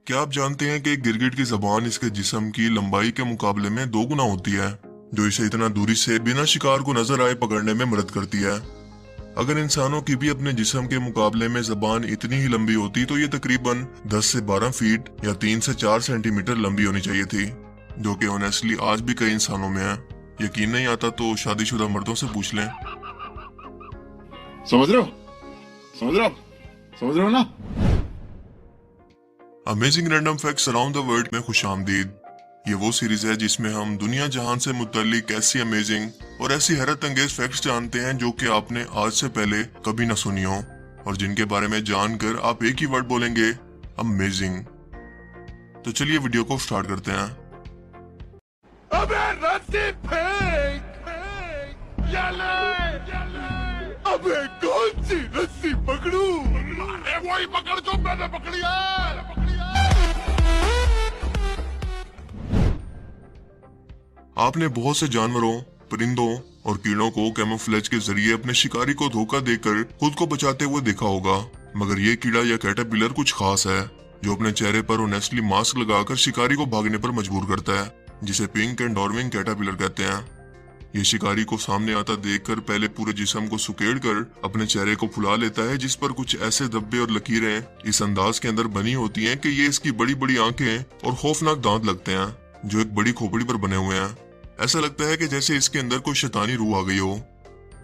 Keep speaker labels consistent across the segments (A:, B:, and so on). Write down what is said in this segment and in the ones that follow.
A: क्या आप जानते हैं कि एक गिरगिट की जबान इसके जिस्म की लंबाई के मुकाबले में 2 गुना होती है, जो इसे इतना दूरी से बिना शिकार को नजर आए पकड़ने में मदद करती है। अगर इंसानों की भी अपने जिस्म के मुकाबले में जबान इतनी ही लंबी होती तो ये तकरीबन 10 से 12 फीट या 3 से 4 सेंटीमीटर लंबी होनी चाहिए थी, जो कि ऑनेस्टली आज भी कई इंसानों में है। यकीन नहीं आता तो शादीशुदा मर्दों से पूछ लें।
B: समझ रहे हो समझ रहे हो समझ रहे हो ना।
A: Amazing random facts around the world में खुशामदीद। ये वो सीरीज है जिसमें हम दुनिया जहान से मुतल्लिक ऐसी अमेजिंग और ऐसी हैरत अंगेज फैक्ट्स जानते हैं जो कि आपने आज से पहले कभी न सुनी हो, और जिनके बारे में जानकर आप एक ही वर्ड बोलेंगे, अमेजिंग। तो चलिए वीडियो को स्टार्ट करते हैं।
B: अबे रस्सी फेंक अबे कौन सी रस्सी पकड़ूं? अरे वही पकड़ जो मैंने पकड़ी है।
A: आपने बहुत से जानवरों, परिंदों और कीड़ों को कैमोफ्लेज के जरिए अपने शिकारी को धोखा देकर खुद को बचाते हुए देखा होगा, मगर ये कीड़ा या कैटरपिलर कुछ खास है जो अपने चेहरे पर ऑनेस्टली मास्क लगाकर शिकारी को भागने पर मजबूर करता है, जिसे पिंक एंड डॉर्मिंग कैटरपिलर कहते हैं। ये शिकारी को सामने आता देखकर पहले पूरे जिस्म को सुकेड़कर अपने चेहरे को फुला लेता है, जिस पर कुछ ऐसे धब्बे और लकीरें इस अंदाज के अंदर बनी होती हैं कि ये इसकी बड़ी बड़ी आंखें और खौफनाक दांत लगते हैं जो एक बड़ी खोपड़ी पर बने हुए हैं। ऐसा लगता है कि जैसे इसके अंदर कोई शैतानी रूह आ गई हो।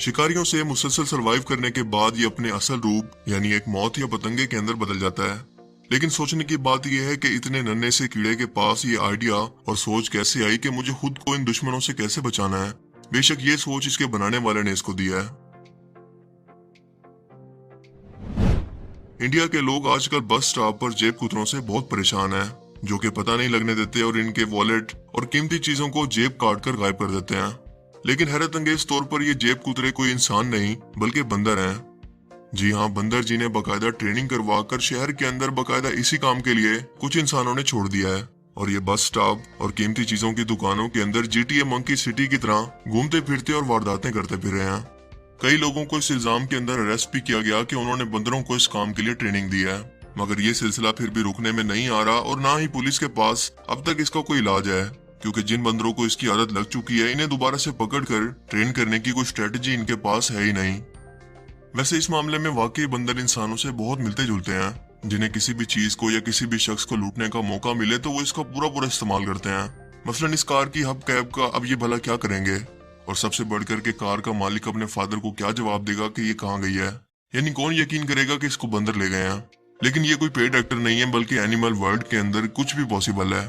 A: शिकारियों से मुसलसल सरवाइव करने के बाद ये अपने असल रूप यानी एक मौत या पतंगे के अंदर बदल जाता है। लेकिन सोचने की बात यह है कि इतने नन्हे से कीड़े के पास ये आइडिया और सोच कैसे आई कि मुझे खुद को इन दुश्मनों से कैसे बचाना है। बेशक ये सोच इसके बनाने वाले ने इसको दिया है। इंडिया के लोग आजकल बस स्टॉप पर जेब कुतरों से बहुत परेशान हैं, जो कि पता नहीं लगने देते और इनके वॉलेट और कीमती चीजों को जेब काट कर गायब कर देते हैं। लेकिन हैरत अंगेज तौर पर ये जेब कुतरे कोई इंसान नहीं बल्कि बंदर हैं। जी हाँ, बंदर जिन्हें बकायदा ट्रेनिंग करवा कर शहर के अंदर बकायदा इसी काम के लिए कुछ इंसानों ने छोड़ दिया है, और ये बस स्टॉप और कीमती चीजों की दुकानों के अंदर GTA मंकी सिटी की तरह घूमते फिरते और वारदातें करते फिर रहे हैं। कई लोगों को इस इल्जाम के अंदर अरेस्ट भी किया गया कि उन्होंने बंदरों को इस काम के लिए ट्रेनिंग दी है, मगर ये सिलसिला फिर भी रुकने में नहीं आ रहा और ना ही पुलिस के पास अब तक इसका कोई इलाज है, क्योंकि जिन बंदरों को इसकी आदत लग चुकी है इन्हें दोबारा से पकड़कर ट्रेन करने की कोई स्ट्रेटजी इनके पास है ही नहीं। वैसे इस मामले में वाकई बंदर इंसानों से बहुत मिलते जुलते हैं, जिन्हें किसी भी चीज को या किसी भी शख्स को लूटने का मौका मिले तो वो इसका पूरा इस्तेमाल करते हैं। मसलन इस कार की हब कैब का अब ये भला क्या करेंगे, और सबसे बढ़कर के कार का मालिक अपने फादर को क्या जवाब देगा कि ये कहाँ गई है। यानी कौन यकीन करेगा कि इसको बंदर ले गए हैं। लेकिन ये कोई पेड एक्टर नहीं है, बल्कि एनिमल वर्ल्ड के अंदर कुछ भी पॉसिबल है।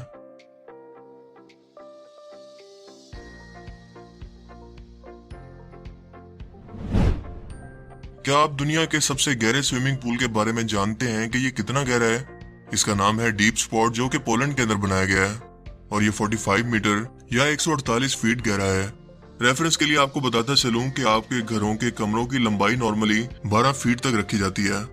A: क्या आप दुनिया के सबसे गहरे स्विमिंग पूल के बारे में जानते हैं कि ये कितना गहरा है? इसका नाम है डीप स्पॉट, जो कि पोलैंड के अंदर बनाया गया है, और ये 45 मीटर या 148 फीट गहरा है। रेफरेंस के लिए आपको बताता चलूं कि आपके घरों के कमरों की लंबाई नॉर्मली 12 फीट तक रखी जाती है,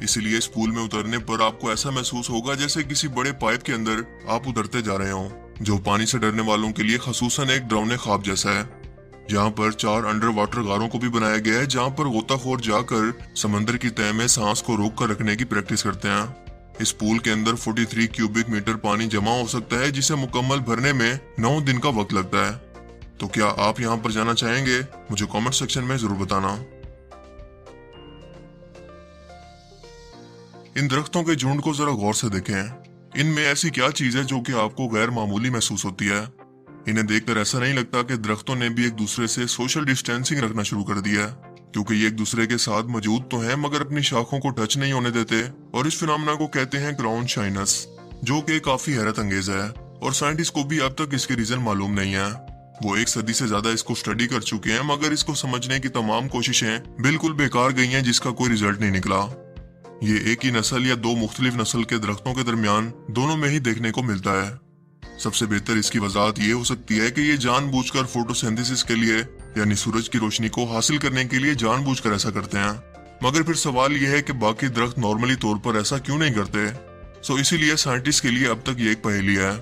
A: इसलिए इस पूल में उतरने पर आपको ऐसा महसूस होगा जैसे किसी बड़े पाइप के अंदर आप उतरते जा रहे हो, जो पानी से डरने वालों के लिए खसूसन एक डरावने ख्वाब जैसा है। यहाँ पर 4 अंडर वाटर गारों को भी बनाया गया है, जहाँ पर गोताखोर जाकर समंदर की तह में सांस को रोक कर रखने की प्रैक्टिस करते हैं। इस पूल के अंदर 43 क्यूबिक मीटर पानी जमा हो सकता है, जिसे मुकम्मल भरने में 9 दिन का वक्त लगता है। तो क्या आप यहाँ पर जाना चाहेंगे? मुझे कमेंट सेक्शन में जरूर बताना। इन दरख्तों के झुंड को जरा गौर से देखें। इनमें ऐसी क्या चीज है जो कि आपको गैर मामूली महसूस होती है? इन्हें देखकर ऐसा नहीं लगता कि दरख्तों ने भी एक दूसरे से सोशल डिस्टेंसिंग रखना शुरू कर दिया है, क्योंकि ये एक दूसरे के साथ मौजूद तो हैं मगर अपनी शाखों को टच नहीं होने देते, और इस फिनोमेना को कहते हैं ग्राउंड शाइनस, जो कि काफी हैरत अंगेज है और साइंटिस्ट को भी अब तक इसके रीजन मालूम नहीं है। वो 1 सदी से ज्यादा इसको स्टडी कर चुके हैं, मगर इसको समझने की तमाम कोशिशें बिल्कुल बेकार गई हैं, जिसका कोई रिजल्ट नहीं निकला। ये एक ही नस्ल या 2 मुख्तलिफ नस्ल के दरख्तों के दरमियान दोनों में ही देखने को मिलता है। सबसे बेहतर इसकी वजाहत ये हो सकती है कि ये जानबूझकर फोटोसिंथेसिस के लिए यानी सूरज की रोशनी को हासिल करने के लिए जानबूझकर ऐसा करते हैं। मगर फिर सवाल यह है कि बाकी दरख्त नॉर्मली तौर पर ऐसा क्यों नहीं करते। सो इसीलिए साइंटिस्ट के लिए अब तक ये एक पहेली है।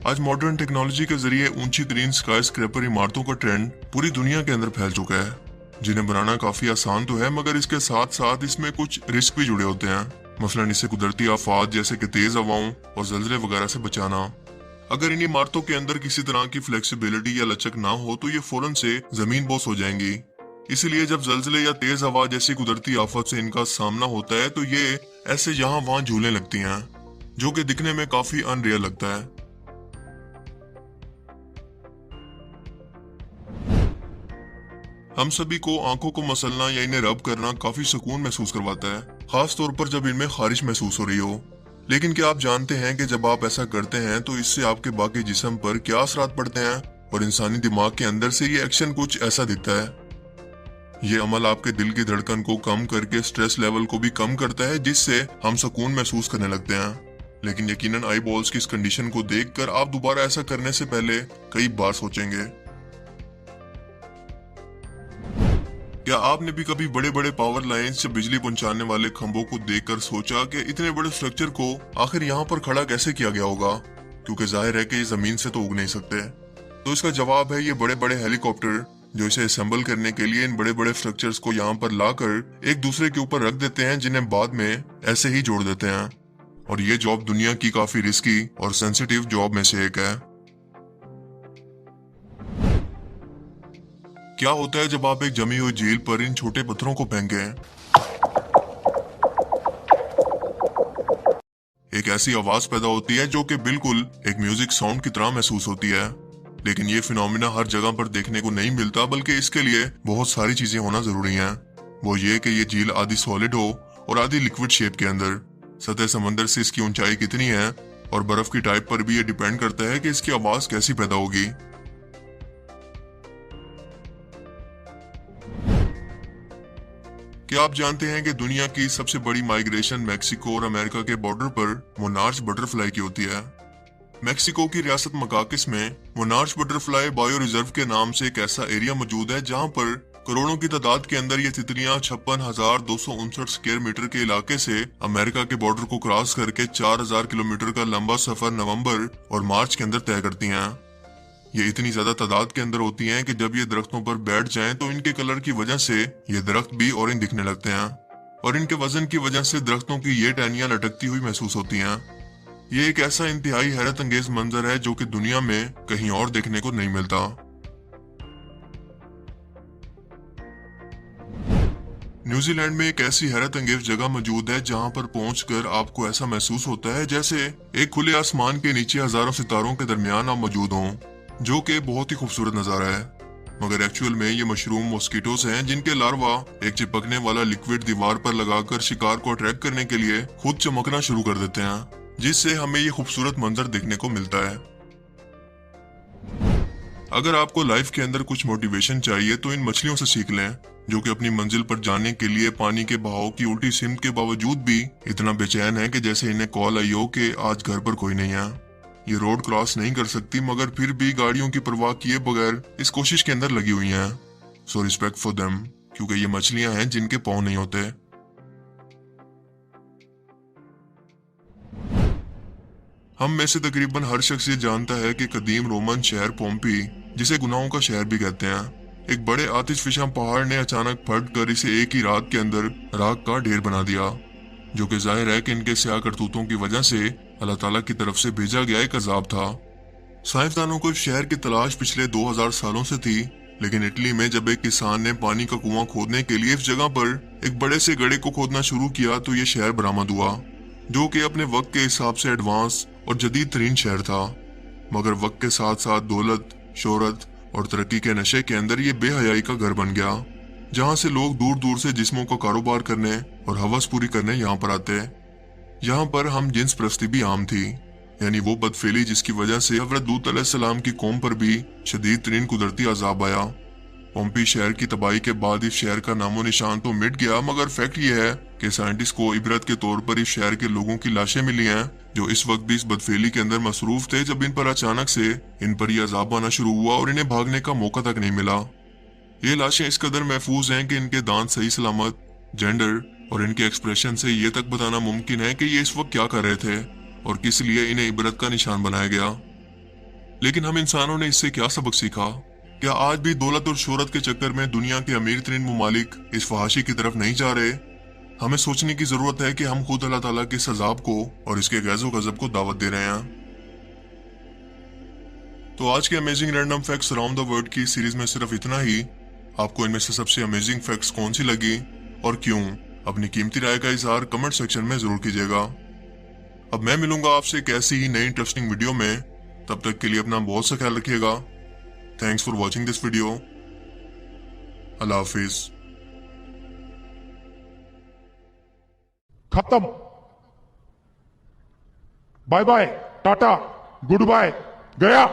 A: आज मॉडर्न टेक्नोलॉजी के जरिए ऊंची तरीन स्काई स्क्रैपर इमारतों का ट्रेंड पूरी दुनिया के अंदर फैल चुका है। जिन्हें बनाना काफी आसान तो है, मगर इसके साथ साथ इसमें कुछ रिस्क भी जुड़े होते हैं। मसलन इसे कुदरती आफात जैसे कि तेज हवाओं और जलजले वगैरह से बचाना। अगर इन इमारतों के अंदर किसी तरह की फ्लेक्सिबिलिटी या लचक ना हो तो ये फौरन से जमीन बोस हो जाएंगी। इसलिए जब जलजले या तेज हवा जैसी कुदरती आफत से इनका सामना होता है तो ये ऐसे यहाँ वहां झूलने लगती हैं, जो कि दिखने में काफी अनरियल लगता है। हम सभी को आंखों को मसलना या इन्हें रब करना काफी सुकून महसूस करवाता है, खास तौर पर जब इनमें खारिश महसूस हो रही हो। लेकिन क्या आप जानते हैं कि जब आप ऐसा करते हैं तो इससे आपके बाकी जिस्म पर क्या असरात पड़ते हैं? और इंसानी दिमाग के अंदर से ये एक्शन कुछ ऐसा दिखता है। ये अमल आपके दिल की धड़कन को कम करके स्ट्रेस लेवल को भी कम करता है, जिससे हम सुकून महसूस करने लगते हैं। लेकिन यकीनन आई बॉल्स की इस कंडीशन को देखकर आप दोबारा ऐसा करने से पहले कई बार सोचेंगे। क्या आपने भी कभी बड़े बड़े पावर लाइंस या बिजली पहुंचाने वाले खंभों को देखकर सोचा कि इतने बड़े स्ट्रक्चर को आखिर यहाँ पर खड़ा कैसे किया गया होगा? क्योंकि जाहिर है कि ये जमीन से तो उग नहीं सकते। तो इसका जवाब है ये बड़े बड़े हेलीकॉप्टर, जो इसे असेंबल करने के लिए इन बड़े बड़े स्ट्रक्चर्स को यहाँ पर लाकर एक दूसरे के ऊपर रख देते हैं, जिन्हें बाद में ऐसे ही जोड़ देते हैं। और ये जॉब दुनिया की काफी रिस्की और सेंसिटिव जॉब में से एक है। क्या होता है जब आप एक जमी हुई झील पर इन छोटे पत्थरों को फेंकें? एक ऐसी आवाज पैदा होती है जो कि बिल्कुल एक म्यूजिक साउंड की तरह महसूस होती है। लेकिन ये फिनोमिना हर जगह पर देखने को नहीं मिलता, बल्कि इसके लिए बहुत सारी चीजें होना जरूरी हैं। वो ये कि ये झील आधी सॉलिड हो और आधी लिक्विड शेप के अंदर। सतह समंदर से इसकी ऊंचाई कितनी है और बर्फ की टाइप पर भी ये डिपेंड करता है कि इसकी आवाज कैसी पैदा होगी। क्या आप जानते हैं कि दुनिया की सबसे बड़ी माइग्रेशन मैक्सिको और अमेरिका के बॉर्डर पर मोनार्च बटरफ्लाई की होती है? मैक्सिको की रियासत मकाकिस में मोनार्च बटरफ्लाई बायो रिजर्व के नाम से एक ऐसा एरिया मौजूद है जहां पर करोड़ों की तादाद के अंदर ये तितलियां 56,259 स्क्वायर मीटर के इलाके से अमेरिका के बॉर्डर को क्रॉस करके 4,000 किलोमीटर का लंबा सफर नवंबर और मार्च के अंदर तय करती हैं। ये इतनी ज्यादा तादाद के अंदर होती हैं कि जब ये दरख्तों पर बैठ जाएं तो इनके कलर की वजह से ये दरख्त भी ऑरेंज दिखने लगते हैं, और इनके वजन की वजह से दरख्तों की ये टहनियां लटकती हुई महसूस होती हैं। ये एक ऐसा इंतहाई हैरत अंगेज मंजर है जो कि दुनिया में कहीं और देखने को नहीं मिलता। न्यूजीलैंड में एक ऐसी हैरत अंगेज जगह मौजूद है जहां पर पहुंचकर आपको ऐसा महसूस होता है जैसे एक खुले आसमान के नीचे हजारों सितारों के दरमियान आप मौजूद हों, जो कि बहुत ही खूबसूरत नजारा है। मगर एक्चुअल में ये मशरूम मॉस्किटोस हैं, जिनके लार्वा एक चिपकने वाला लिक्विड दीवार पर लगाकर शिकार को अट्रैक्ट करने के लिए खुद चमकना शुरू कर देते हैं, जिससे हमें ये खूबसूरत मंजर देखने को मिलता है। अगर आपको लाइफ के अंदर कुछ मोटिवेशन चाहिए तो इन मछलियों से सीख लें, जो कि अपनी मंजिल पर जाने के लिए पानी के बहाव की उल्टी सिमत के बावजूद भी इतना बेचैन है कि जैसे इन्हें कॉल आई हो कि आज घर पर कोई नहीं है। ये रोड क्रॉस नहीं कर सकती, मगर फिर भी गाड़ियों की परवाह किए बगैर इस कोशिश के अंदर लगी हुई हैं। सो रिस्पेक्ट फॉर देम, क्योंकि ये मछलियां हैं जिनके पांव नहीं होते। हम में से तकरीबन हर शख्स ये जानता है कि कदीम रोमन शहर पोम्पी, जिसे गुनाहों का शहर भी कहते हैं, एक बड़े आतिशफिशा पहाड़ ने अचानक फट कर इसे एक ही रात के अंदर राख का ढेर बना दिया, जो कि जाहिर है कि इनके स्याह करतूतों की वजह से अल्लाह ताला की तरफ से भेजा गया एक अजाब था। साइंसदानों को इस शहर की तलाश पिछले 2000 सालों से थी, लेकिन इटली में जब एक किसान ने पानी का कुआं खोदने के लिए इस जगह पर एक बड़े से गड्ढे को खोदना शुरू किया तो ये शहर बरामद हुआ, जो कि अपने वक्त के हिसाब से एडवांस और जदीद तरीन शहर था। मगर वक्त के साथ साथ दौलत, शोहरत और तरक्की के नशे के अंदर ये बेहयाई का घर बन गया, जहां से लोग दूर दूर से जिस्मों का कारोबार करने और हवस पूरी करने यहाँ पर आते। यहाँ पर हम जिन्स परस्ती भी आम थी, यानी वो बदफेली जिसकी वजह से हज़रत लूत अलैहिस्सलाम की कौम पर भी शदीद तरीन कुदरती अजाब आया। पोम्पी शहर की तबाही के बाद इस शहर का नामो निशान तो मिट गया, मगर फैक्ट ये है कि साइंटिस्ट को इबरत के तौर पर इस शहर के लोगों की लाशें मिली हैं, जो इस वक्त भी इस बदफेली के अंदर मसरूफ थे, जब इन पर अचानक से इन पर यह अजाब आना शुरू हुआ और इन्हें भागने का मौका तक नहीं मिला। ये लाशें इस कदर महफूज हैं कि इनके दांत सही सलामत, जेंडर और इनके एक्सप्रेशन से ये तक बताना मुमकिन है कि ये इस वक्त क्या कर रहे थे और किस लिए इन्हें इबरत का निशान बनाया गया। लेकिन हम इंसानों ने इससे क्या सबक सीखा क्या आज भी दौलत और शोहरत के चक्कर में दुनिया के अमीर तरीन मुमालिक इस फहाशी की तरफ नहीं जा रहे? हमें सोचने की जरूरत है कि हम खुद अल्लाह ताला के सजाब को और इसके गैज़ो गजब को दावत दे रहे हैं। तो आज के amazing random facts around the world की सीरीज में सिर्फ इतना ही। आपको इनमें से सबसे अमेजिंग फैक्ट्स कौन सी लगी और क्यों? अपनी कीमती राय का इजहार कमेंट सेक्शन में जरूर कीजिएगा। अब मैं मिलूंगा आपसे एक ऐसी ही नई इंटरेस्टिंग वीडियो में। तब तक के लिए अपना बहुत सा ख्याल रखिएगा। Thanks for watching this video. अल्लाह हाफिज।
B: खत्म। Bye bye, tata, goodbye, गया।